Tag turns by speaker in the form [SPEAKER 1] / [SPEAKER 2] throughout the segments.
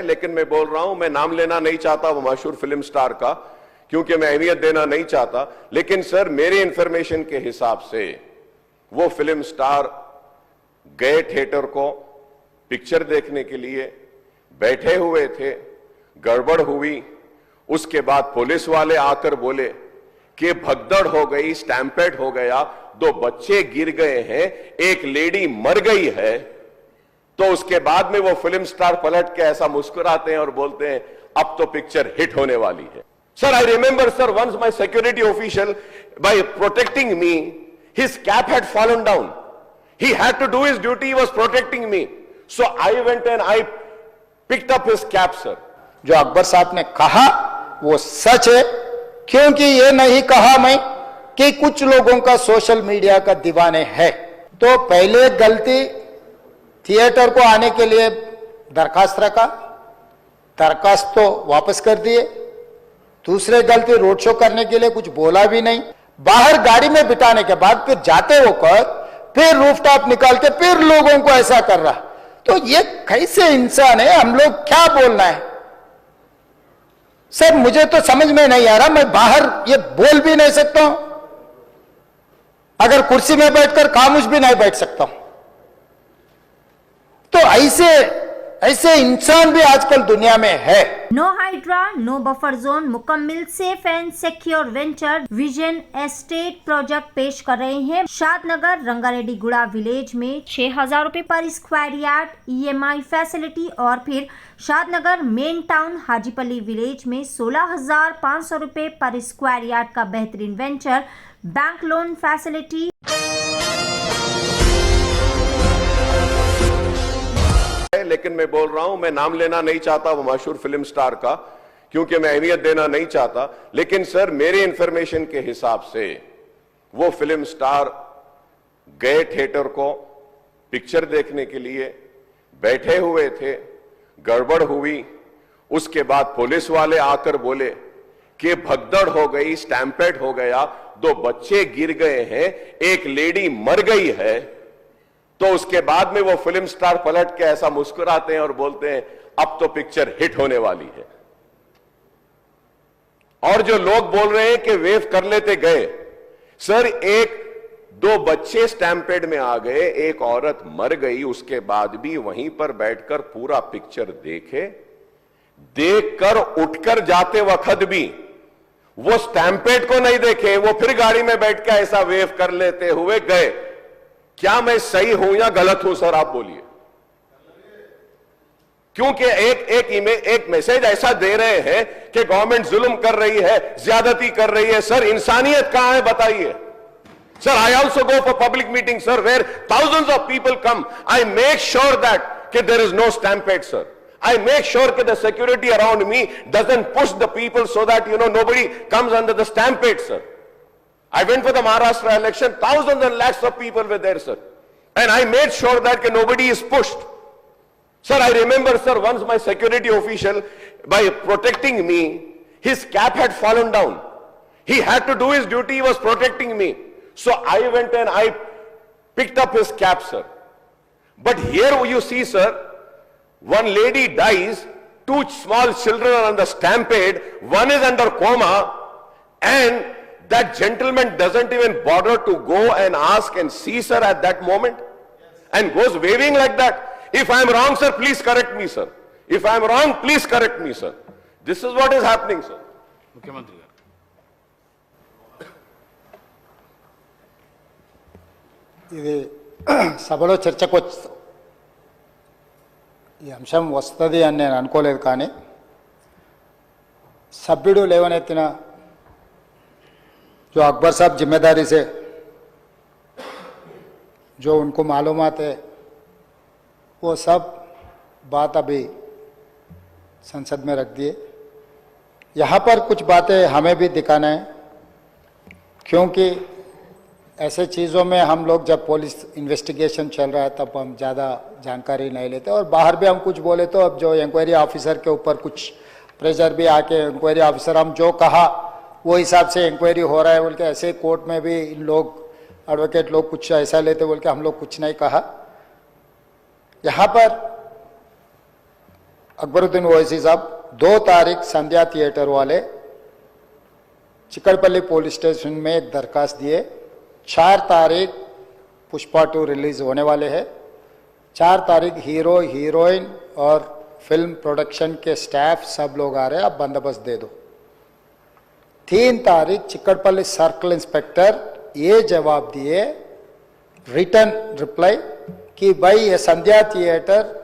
[SPEAKER 1] लेकिन मैं बोल रहा हूं, मैं नाम लेना नहीं चाहता वो मशहूर फिल्म स्टार का, क्योंकि मैं अहमियत देना नहीं चाहता। लेकिन सर, मेरे इंफॉर्मेशन के हिसाब से वो फिल्म स्टार गए थिएटर को पिक्चर देखने के लिए, बैठे हुए थे, गड़बड़ हुई, उसके बाद पुलिस वाले आकर बोले कि भगदड़ हो गई, स्टैम्पेड हो गया, 2 बच्चे गिर गए हैं, एक लेडी मर गई है। तो उसके बाद में वो फिल्म स्टार पलट के ऐसा मुस्कुराते हैं और बोलते हैं अब तो पिक्चर हिट होने वाली है। Sir, I remember sir, once my security official by protecting me, his cap had fallen down, he had to do his duty, he was protecting me, so I went and I picked up his cap, sir.
[SPEAKER 2] जो अकबर साहब ने कहा वो सच है, क्योंकि ये नहीं कहा मैं कि कुछ लोगों का सोशल मीडिया का दीवाने है। तो पहले गलती थिएटर को आने के लिए दरखास्त रखा, दरखास्त तो वापस कर दिए। दूसरे गलती रोड शो करने के लिए कुछ बोला भी नहीं, बाहर गाड़ी में बिठाने के बाद फिर जाते होकर फिर रूफटॉप निकाल के फिर लोगों को ऐसा कर रहा। तो ये कैसे इंसान है, हम लोग क्या बोलना है सर? मुझे तो समझ में नहीं आ रहा। मैं बाहर ये बोल भी नहीं सकता हूं, अगर कुर्सी में बैठकर खामोश भी नहीं बैठ सकता हूं। तो ऐसे इंसान भी आजकल दुनिया में है।
[SPEAKER 3] No hydra, no buffer zone, मुकम्मल safe and secure venture vision estate project पेश कर रहे हैं। शादनगर रंगारेड्डी गुड़ा विलेज में 6000 रुपए पर स्क्वायर यार्ड EMI फैसिलिटी, और फिर शादनगर मेन टाउन हाजीपली विलेज में 16500 रुपए पर स्क्वायर यार्ड का बेहतरीन वेंचर बैंक लोन फैसिलिटी।
[SPEAKER 1] लेकिन मैं बोल रहा हूं, मैं नाम लेना नहीं चाहता वो मशहूर फिल्म स्टार का, क्योंकि मैं अहमियत देना नहीं चाहता। लेकिन सर, मेरे इंफॉर्मेशन के हिसाब से वो फिल्म स्टार गए थिएटर को पिक्चर देखने के लिए, बैठे हुए थे, गड़बड़ हुई, उसके बाद पुलिस वाले आकर बोले कि भगदड़ हो गई, स्टैम्पेड हो गया, 2 बच्चे गिर गए हैं, एक लेडी मर गई है। तो उसके बाद में वो फिल्म स्टार पलट के ऐसा मुस्कुराते हैं और बोलते हैं अब तो पिक्चर हिट होने वाली है। और जो लोग बोल रहे हैं कि वेव कर लेते गए, सर, 1-2 बच्चे स्टैम्पेड में आ गए, एक औरत मर गई, उसके बाद भी वहीं पर बैठकर पूरा पिक्चर देखकर उठकर जाते वक्त भी वो स्टैम्पेड को नहीं देखे, वो फिर गाड़ी में बैठ के ऐसा वेव कर लेते हुए गए। क्या मैं सही हूं या गलत हूं सर, आप बोलिए? क्योंकि एक मैसेज ऐसा दे रहे हैं कि गवर्नमेंट जुल्म कर रही है, ज्यादती कर रही है। सर, इंसानियत कहां है बताइए? Sir, I also go for public meetings, sir, where thousands of people come. I make sure that there is no stampede, sir. I make sure that the security around me doesn't push the people so that, nobody comes under the stampede, sir. I went for the Maharashtra election, thousands and lakhs of people were there, sir. And I made sure that nobody is pushed. Sir, I remember, sir, once my security official, by protecting me, his cap had fallen down. He had to do his duty, he was protecting me. So I went and I picked up his cap, sir. But here you see, sir, one lady dies, 2 small children are on the stampede, one is under coma, and that gentleman doesn't even bother to go and ask and see, sir, at that moment, and goes waving like that. If I am wrong, sir, please correct me, sir. If I am wrong, please correct me, sir. This is what is happening, sir.
[SPEAKER 4] Mukhyamantri.
[SPEAKER 2] ఇది సభలో చర్చకు ఈ అంశం వస్తుంది అని నేను అనుకోలేదు, కానీ సభ్యుడు లేవనెత్తిన जो अकबर साहब जिम्मेदारी से जो उनको मालूमात है वो सब बात अभी संसद में रख दिए। यहाँ पर कुछ बातें हमें भी दिखाना है, क्योंकि ऐसे चीज़ों में हम लोग जब पुलिस इन्वेस्टिगेशन चल रहा है तब हम ज़्यादा जानकारी नहीं लेते, और बाहर भी हम कुछ बोले तो अब जो इंक्वायरी ऑफिसर के ऊपर कुछ प्रेशर भी आके इंक्वायरी ऑफिसर हम जो कहा वो हिसाब से इंक्वायरी हो रहा है बोल के, ऐसे कोर्ट में भी इन लोग एडवोकेट लोग कुछ ऐसा लेते बोल के हम लोग कुछ नहीं कहा। यहाँ पर अकबरुद्दीन ओवैसी साहब 2 तारीख संध्या थिएटर वाले चिकड़पल्ली पुलिस स्टेशन में एक दरखास्त दिए। 4 तारीख पुष्पा 2 रिलीज होने वाले हैं। 4 तारीख हीरो हीरोइन और फिल्म प्रोडक्शन के स्टाफ सब लोग आ रहे हैं, आप बंदोबस्त दे दो। 3 तारीख चिकड़पल्ली सर्कल इंस्पेक्टर ये जवाब दिए, रिटर्न रिप्लाई कि भाई ये संध्या थिएटर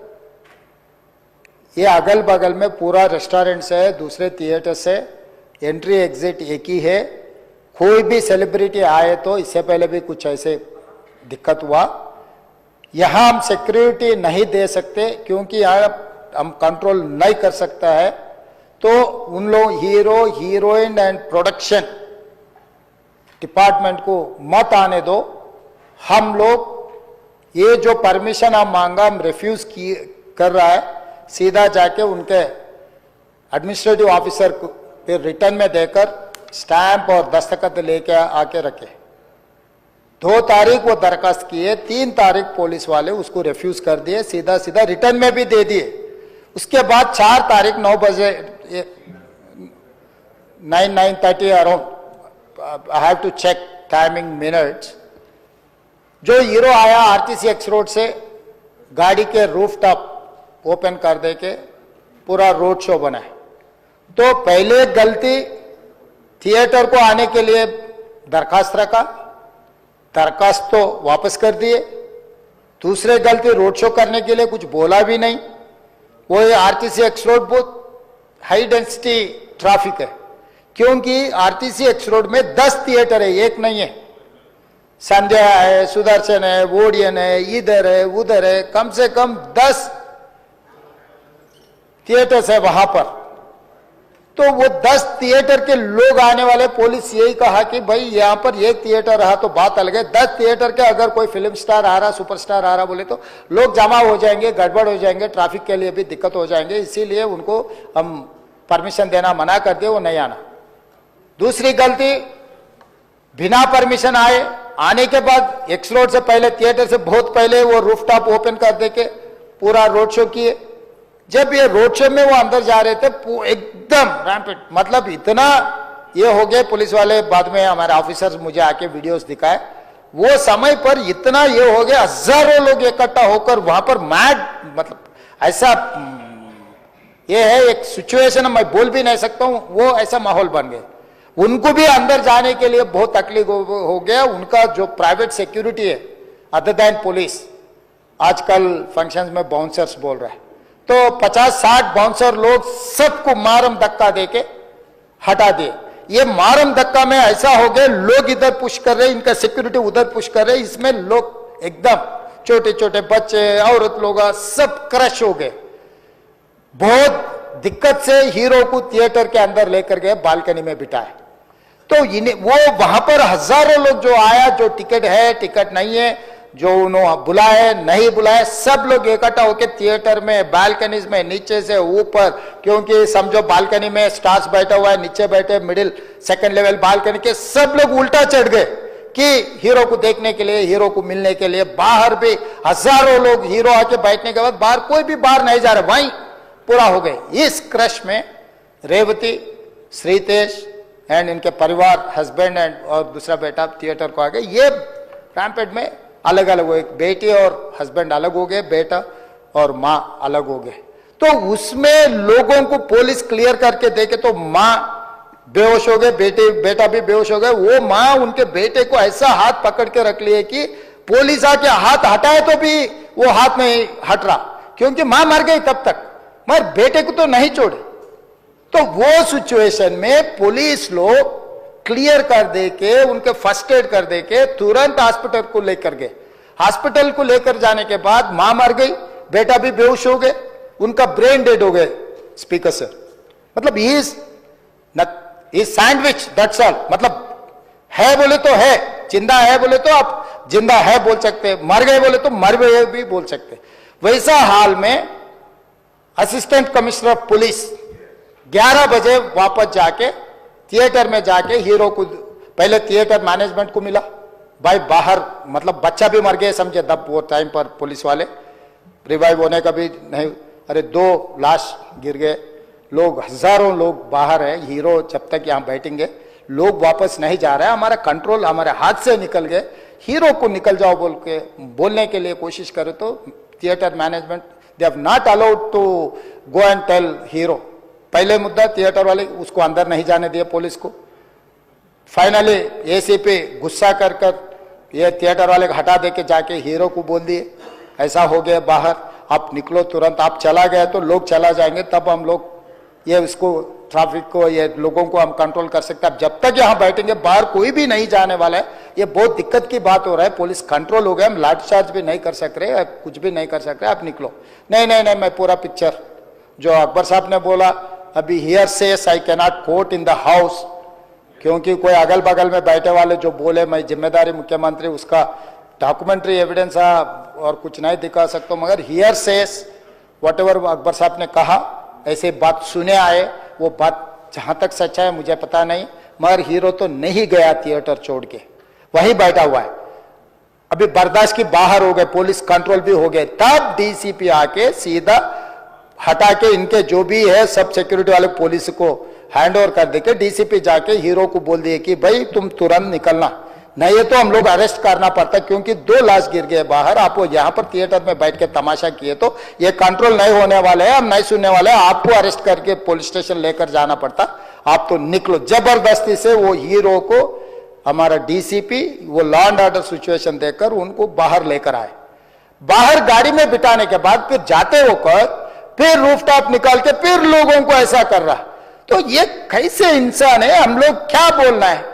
[SPEAKER 2] ये अगल बगल में पूरा रेस्टोरेंट से दूसरे थिएटर से एंट्री एग्जिट एक ही है, कोई भी सेलिब्रिटी आए तो इससे पहले भी कुछ ऐसे दिक्कत हुआ, यहाँ हम सिक्योरिटी नहीं दे सकते क्योंकि यहाँ हम कंट्रोल नहीं कर सकता है, तो उन लोग hero heroine and production department को मत आने दो। हम लोग ये जो परमिशन हम मांगा हम रिफ्यूज कर रहा है, सीधा जाके उनके एडमिनिस्ट्रेटिव ऑफिसर को फिर रिटर्न में देकर स्टैंप और दस्तखत लेके आके रखे। 2 तारीख वो दरखास्त किए, 3 तारीख पुलिस वाले उसको रिफ्यूज कर दिए, सीधा सीधा रिटर्न में भी दे दिए। उसके बाद 4 तारीख 9 बजे 9:30 around, I have to check timing minutes, जो हीरो आया आरटीसी एक्स रोड से गाड़ी के रूफ टॉप ओपन कर दे के पूरा रोड शो बना है। तो पहले गलती थिएटर को आने के लिए दरखास्त रखा, दरखास्त तो वापस कर दिए। दूसरे गलती रोड शो करने के लिए कुछ बोला भी नहीं। वो आरटीसी एक्स रोड बहुत हाई डेंसिटी ट्रैफिक है, क्योंकि आरटीसी एक्स रोड में 10 थिएटर है, एक नहीं है। संध्या है, सुदर्शन है, वोडियन है, इधर है उधर है, कम से कम 10 थिएटर्स है वहां पर। तो वो 10 थिएटर के लोग आने वाले, पुलिस यही कहा कि भाई यहां पर एक थिएटर रहा तो बात अलग है, 10 थिएटर के अगर कोई फिल्म स्टार आ रहा, सुपरस्टार आ रहा बोले तो लोग जमा हो जाएंगे, गड़बड़ हो जाएंगे, ट्रैफिक के लिए भी दिक्कत हो जाएंगे, इसीलिए उनको हम परमिशन देना मना कर दिए, वो नहीं आना। दूसरी गलती, बिना परमिशन आने के बाद एक्स रोड से पहले, थिएटर से बहुत पहले वो रूफटॉप ओपन कर दे के पूरा रोड शो किए। जब ये रोड शो में वो अंदर जा रहे थे एकदम रैंपेड, मतलब इतना ये हो गए, पुलिस वाले बाद में हमारे ऑफिसर्स मुझे आके वीडियोस दिखाए, वो समय पर इतना ये हो गया, हजारों लोग इकट्ठा होकर वहां पर मैड, मतलब ऐसा ये है एक सिचुएशन, मैं बोल भी नहीं सकता हूं, वो ऐसा माहौल बन गया। उनको भी अंदर जाने के लिए बहुत तकलीफ हो गया। उनका जो प्राइवेट सिक्योरिटी है अदर देन पुलिस, आजकल फंक्शंस में बाउंसर्स बोल रहा है, तो 50-60 बाउंसर लोग सबको मारम धक्का देके हटा दिए। ये मारम धक्का में ऐसा हो गया, लोग इधर पुश कर रहे, इनका सिक्योरिटी उधर पुश कर रहे, इसमें लोग एकदम छोटे छोटे बच्चे, औरत लोग सब क्रश हो गए। बहुत दिक्कत से हीरो को थिएटर के अंदर लेकर गए, बालकनी में बिठाए। तो इन्हें वो वहां पर हजारों लोग जो आया, जो टिकट है टिकट नहीं है, जो उन्होंने बुलाए नहीं बुलाए, सब लोग इकट्ठा होकर थिएटर में, बालकनीज में, नीचे से ऊपर, क्योंकि समझो बालकनी में स्टार्स बैठा हुआ है, नीचे बैठे मिडिल सेकंड लेवल बालकनी के सब लोग उल्टा चढ़ गए कि हीरो को देखने के लिए, हीरो को मिलने के लिए। बाहर भी हजारों लोग, हीरो आके बैठने के बाद बाहर कोई भी बाहर नहीं जा रहा, वहीं पूरा हो गए। इस क्रश में रेवती, श्रीतेश एंड इनके परिवार, हस्बैंड एंड और दूसरा बेटा थिएटर को आ गए। ये रैम्पेड में अलग अलग हो, एक बेटी और हस्बैंड अलग हो गए, बेटा और माँ अलग हो गए। तो उसमें लोगों को पुलिस क्लियर करके देखे तो माँ बेहोश हो गए, बेटा भी बेहोश हो गए। वो माँ उनके बेटे को ऐसा हाथ पकड़ के रख लिए कि पुलिस आके हाथ हटाए तो भी वो हाथ नहीं हट रहा, क्योंकि माँ मर गई तब तक, मगर बेटे को तो नहीं छोड़े। तो वो सिचुएशन में पुलिस लोग क्लियर कर दे के, उनके फर्स्ट एड कर दे के तुरंत हॉस्पिटल को लेकर गए। हॉस्पिटल को लेकर जाने के बाद मां मर गई, बेटा भी बेहोश हो गए, उनका ब्रेन डेड हो गए स्पीकर से। मतलब ही सैंडविच, दैट्स ऑल। मतलब है बोले तो है, जिंदा है बोले तो आप जिंदा है बोल सकते, मर गए बोले तो मर गए भी बोल सकते। वैसा हाल में असिस्टेंट कमिश्नर ऑफ पुलिस 11 बजे वापस जाके थिएटर में जाके हीरो को, पहले थिएटर मैनेजमेंट को मिला, भाई बाहर, मतलब बच्चा भी मर गया समझे तब वो टाइम पर, पुलिस वाले रिवाइव होने का भी नहीं। अरे 2 लाश गिर गए, लोग हजारों लोग बाहर है, हीरो जब तक यहाँ बैठेंगे लोग वापस नहीं जा रहे हैं, हमारा कंट्रोल हमारे हाथ से निकल गए, हीरो को निकल जाओ बोल के बोलने के लिए कोशिश करे तो theatre management they have not allowed to go and tell hero. पहले मुद्दा थिएटर वाले उसको अंदर नहीं जाने दिए पुलिस को, फाइनली एसीपी गुस्सा कर ये थिएटर वाले हटा दे के जाके हीरो को बोल दिए ऐसा हो गया बाहर, आप निकलो तुरंत, आप चला गए तो लोग चला जाएंगे, तब हम लोग ये इसको ट्रैफिक को ये लोगों को हम कंट्रोल कर सकते हैं। अब जब तक यहाँ बैठेंगे बाहर कोई भी नहीं जाने वाला है, ये बहुत दिक्कत की बात हो रहा है। पुलिस कंट्रोल हो गया, हम लाठीचार्ज भी नहीं कर सक रहे, कुछ भी नहीं कर सक रहे, आप निकलो। नहीं नहीं नहीं, मैं पूरा पिक्चर जो अकबर साहब ने बोला अभी here says I can not quote in the house, क्योंकि कोई अगल बगल में बैठे वाले जो बोले मैं जिम्मेदारी मुख्यमंत्री उसका डॉक्यूमेंट्री एविडेंस और कुछ नहीं दिखा सकता, मगर here says whatever Akbar साहब ने कहा ऐसे बात सुने आए, वो बात जहां तक सच्चा है मुझे पता नहीं, मगर हीरो तो नहीं गया थिएटर छोड़ के, वहीं बैठा हुआ है। अभी बर्दाश्त की बाहर हो गए, पुलिस कंट्रोल भी हो गए, तब डीसीपी आके सीधा हटा के इनके जो भी है सब सिक्योरिटी वाले पुलिस को हैंड ओवर कर दे के डीसीपी जाके हीरो को बोल दिए कि भाई तुम तुरंत निकलना, नहीं तो हम लोग अरेस्ट करना पड़ता, क्योंकि 2 लाश गिर गए बाहर, आप वो यहाँ पर थिएटर में बैठ के तमाशा किए तो ये कंट्रोल नहीं होने वाले हैं, हम नहीं सुनने वाले हैं, आपको अरेस्ट करके पुलिस स्टेशन लेकर जाना पड़ता, आप तो निकलो। जबरदस्ती से वो हीरो को हमारा डीसीपी वो लॉ एंड ऑर्डर सिचुएशन देकर उनको बाहर लेकर आए, बाहर गाड़ी में बिठाने के बाद फिर जाते होकर फिर रूफटॉप निकाल के फिर लोगों को ऐसा कर रहा, तो ये कैसे इंसान है, हम लोग क्या बोलना है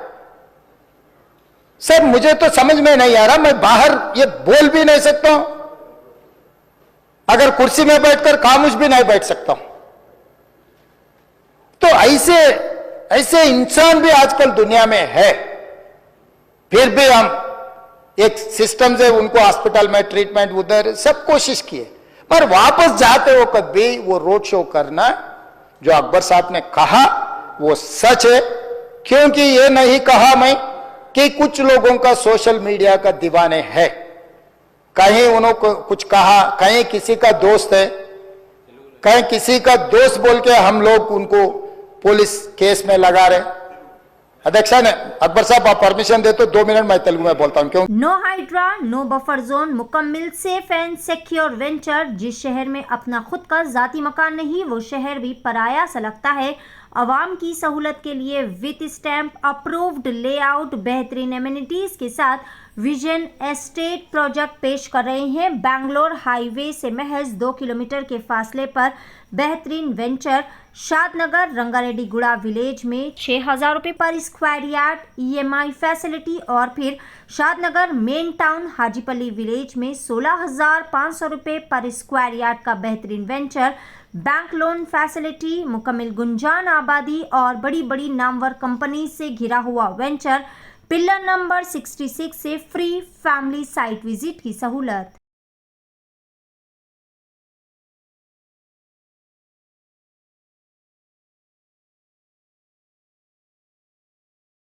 [SPEAKER 2] सर, मुझे तो समझ में नहीं आ रहा। मैं बाहर ये बोल भी नहीं सकता हूं, अगर कुर्सी में बैठकर खामोश भी नहीं बैठ सकता हूं, तो ऐसे इंसान भी आजकल दुनिया में है। फिर भी हम एक सिस्टम से उनको हॉस्पिटल में ट्रीटमेंट उधर सब कोशिश किए, पर वापस जाते हो कभी वो रोड शो करना जो अकबर साहब ने कहा वो सच है, क्योंकि ये नहीं कहा मैं कि कुछ लोगों का सोशल मीडिया का दीवाने है, कहीं उन्होंने कुछ कहा, कहीं किसी का दोस्त है, कहीं किसी का दोस्त बोल के हम लोग उनको पुलिस केस में लगा रहे। अध्यक्षा ने अकबर साहब आप परमिशन दे तो 2 मिनट मैं तेलुगु में बोलता हूं। क्यों?
[SPEAKER 3] No hydra no buffer zone मुकम्मल सेफ एंड सिक्योर वेंचर। जिस शहर में अपना खुद का जाती मकान नहीं वो शहर भी पराया सा लगता है। आवाम की सहूलत के लिए विथ स्टैंप अप्रूव्ड लेआउट बेहतरीन एमिनिटीज के साथ विजन एस्टेट प्रोजेक्ट पेश कर रहे हैं। बैंगलोर हाईवे से महज 2 किलोमीटर के फासले पर बेहतरीन वेंचर शादनगर रंगारेड्डी गुड़ा विलेज में 6,000 रुपये पर स्क्वायर यार्ड EMI फैसिलिटी, और फिर शादनगर मेन टाउन हाजीपल्ली विलेज में 16,500 रुपये पर स्क्वायर यार्ड का बेहतरीन वेंचर, बैंक लोन फैसिलिटी, मुकम्मल गुंजान आबादी और बड़ी बड़ी नामवर कंपनी से घिरा हुआ वेंचर, पिलर नंबर 66 से फ्री फैमिली साइट विजिट की सहूलत।